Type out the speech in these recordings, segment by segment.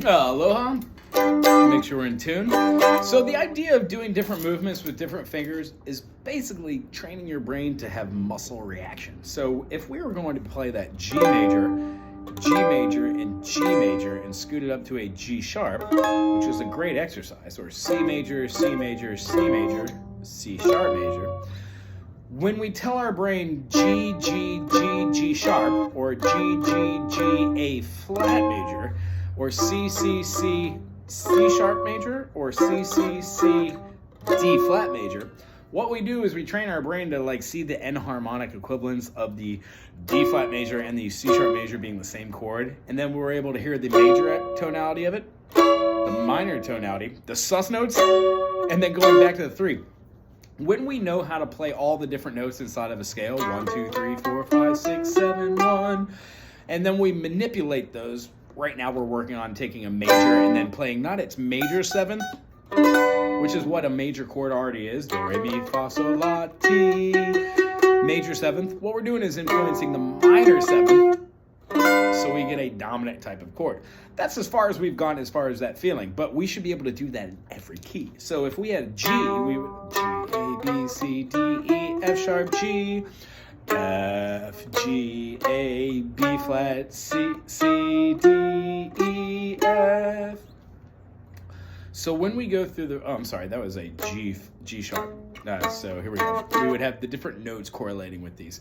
Aloha. Make sure we're in tune. So the idea of doing different movements with different fingers is basically training your brain to have muscle reaction. So if we were going to play that G major, and G major, and scoot it up to a G sharp, which is a great exercise, or C major, C major, C major, C sharp major. When we tell our brain G, G, G, G sharp, or G, G, G, A flat major, or C, C, C, C sharp major, or C, C, C, D flat major, what we do is we train our brain to like see the enharmonic equivalents of the D flat major and the C sharp major being the same chord, and then we're able to hear the major tonality of it, the minor tonality, the sus notes, and then going back to the three. When we know how to play all the different notes inside of a scale, 1, 2, 3, 4, 5, 6, 7, 1, and then we manipulate those. Right now we're working on taking a major and then playing not its major seventh, which is what a major chord already is, do, re, mi, fa, sol, la, ti, major seventh. What we're doing is influencing the minor seventh, so we get a dominant type of chord. That's as far as we've gone as far as that feeling, but we should be able to do that in every key. So if we had G, we would G, A, B, C, D, E, F sharp, G, F, G, A, B flat, C, C, D, E, F. So when we go through the, oh, I'm sorry, that was a G sharp. So here we go. We would have the different notes correlating with these.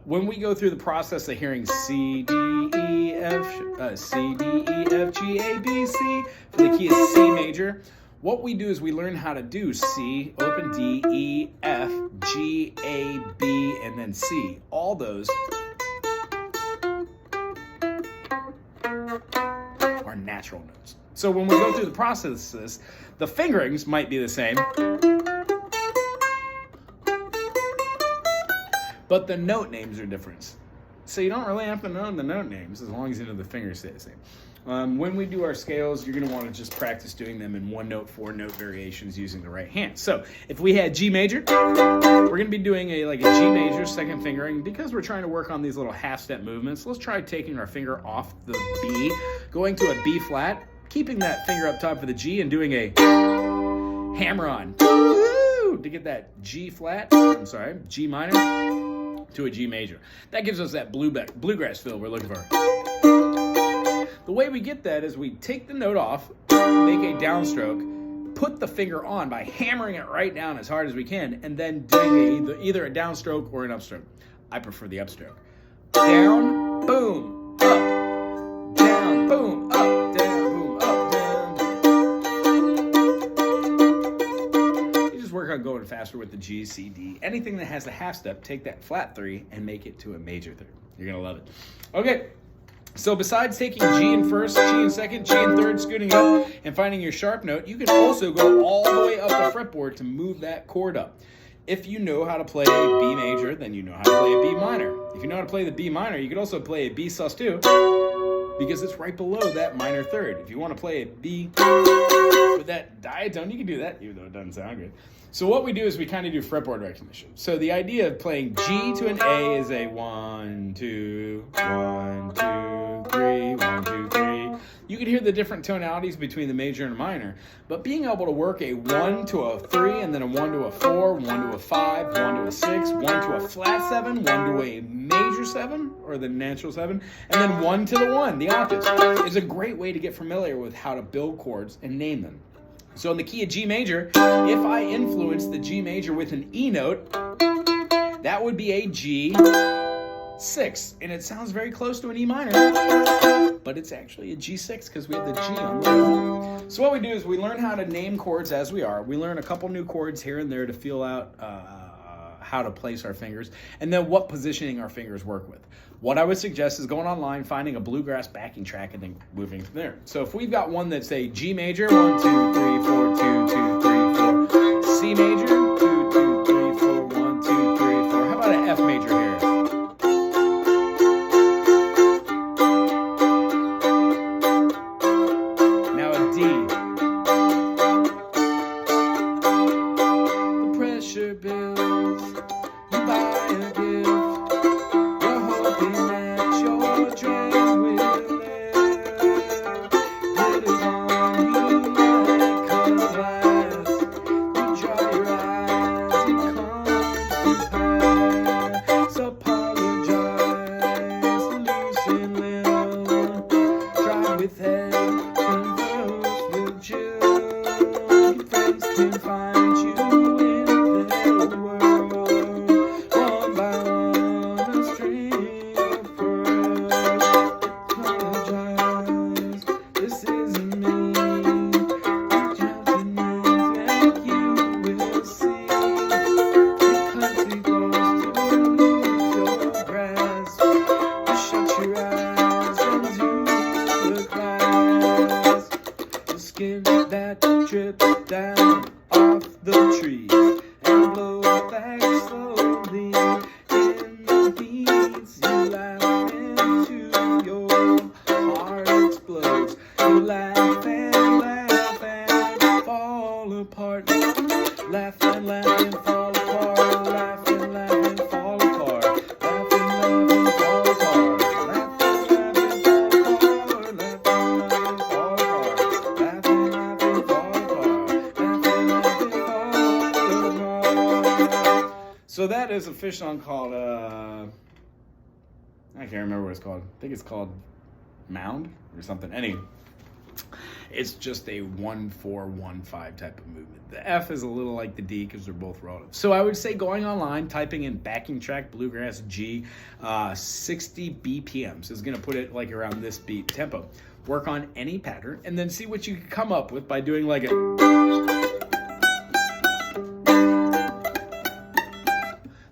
When we go through the process of hearing C, D, E, F, C, D, E, F, G, A, B, C, for the key is C major. What we do is we learn how to do C, open D, E, F, G, A, B, and then C. All those are natural notes. So when we go through the processes, the fingerings might be the same, but the note names are different. So you don't really have to know the note names as long as you know the fingers stay the same. When we do our scales, you're going to want to just practice doing them in 1 note, 4 note variations using the right hand. So if we had G major, we're going to be doing a G major second fingering. Because we're trying to work on these little half step movements, let's try taking our finger off the B, going to a B flat, keeping that finger up top for the G, and doing a hammer on to get that G flat, G minor to a G major. That gives us that bluegrass feel we're looking for. The way we get that is we take the note off, make a downstroke, put the finger on by hammering it right down as hard as we can, and then doing either a downstroke or an upstroke. I prefer the upstroke. Down, boom, up, down, boom, up, down, boom, up, down. You just work on going faster with the G, C, D. Anything that has a half step, take that flat 3 and make it to a major 3. You're going to love it. Okay. So besides taking G in first, G in second, G in third, scooting up, and finding your sharp note, you can also go all the way up the fretboard to move that chord up. If you know how to play a B major, then you know how to play a B minor. If you know how to play the B minor, you can also play a B sus2, because it's right below that minor third. If you want to play a B with that diatone, you can do that, even though it doesn't sound good. So what we do is we kind of do fretboard recognition. So the idea of playing G to an A is a 1, 2, 1, 2, 3, 1, 2, 3. You can hear the different tonalities between the major and minor, but being able to work a 1 to a 3, and then a 1 to a 4, 1 to a 5, 1 to a 6, 1 to a flat 7, 1 to a major 7, or the natural 7, and then 1 to the 1, the octaves, is a great way to get familiar with how to build chords and name them. So in the key of G major, if I influence the G major with an E note, that would be a G6. And it sounds very close to an E minor, but it's actually a G6 because we have the G on the line. So what we do is we learn how to name chords as we are. We learn a couple new chords here and there to feel out how to place our fingers, and then what positioning our fingers work with. What I would suggest is going online, finding a bluegrass backing track, and then moving from there. So if we've got one that's a G major, 1, 2, 3, 4, 2, 2, 3, 4, C major, 2, 2, 3, 4, 1, 2, 3, 4. How about an F major here? Now a D. The pressure builds. You buy a gift. You're hoping that your dream will live. with head converse with children. Friends can find you in their world, one by one, a string of pearls. Apologize, this isn't me. Reach out to me, and you will see. Because it goes to lose your grasp. Shut your eyes and do the class. The skin that drips down off the tree and blows back slowly in the beats. You laugh into your heart explodes. You laugh and fall apart. Laugh and fall apart. Laugh and fall apart. Laugh and fall apart. So that is a fish song called, I can't remember what it's called. I think it's called Mound or something. Anyway, it's just a 1-4-1-5 type of movement. The F is a little like the D because they're both relative. So I would say going online, typing in backing track, bluegrass G, 60 BPMs is going to put it like around this beat tempo. Work on any pattern and then see what you can come up with by doing like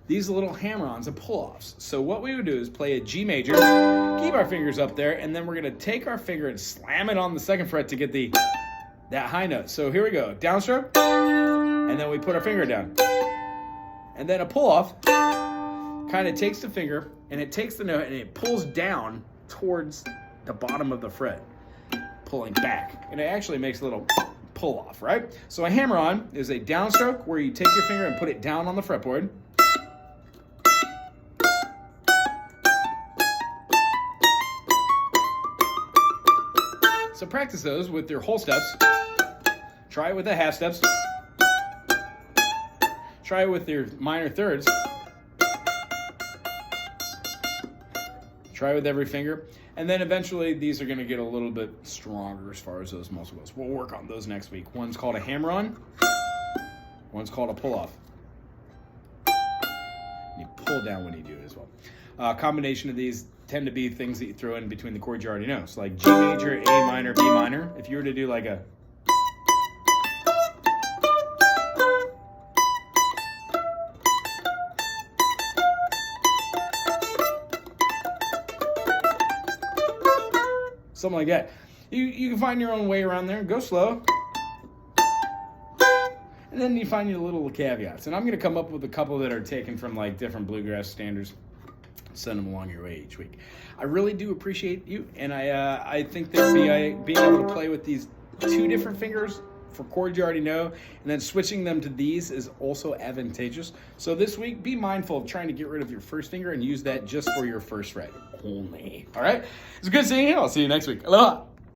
these little hammer-ons and pull-offs. So what we would do is play a G major, keep our fingers up there, and then we're gonna take our finger and slam it on the second fret to get that high note. So here we go, downstroke, and then we put our finger down. And then a pull-off kind of takes the finger, and it takes the note, and it pulls down towards the bottom of the fret, pulling back. And it actually makes a little pull-off, right? So a hammer-on is a downstroke where you take your finger and put it down on the fretboard. So practice those with your whole steps. Try it with the half steps. Try it with your minor thirds. Try it with every finger. And then eventually these are going to get a little bit stronger as far as those muscle goes. We'll work on those next week. One's called a hammer-on. One's called a pull-off. You pull down when you do it as well. Combination of these tend to be things that you throw in between the chords you already know. So like G major, A minor, B minor. If you were to do like a something like that. You can find your own way around there. Go slow. And then you find your little caveats. And I'm going to come up with a couple that are taken from like different bluegrass standards. Send them along your way each week. I really do appreciate you, and I think that being able to play with these two different fingers for chords you already know, and then switching them to these is also advantageous. So this week, be mindful of trying to get rid of your first finger and use that just for your first fret only. All right? It's good seeing you. I'll see you next week. Aloha.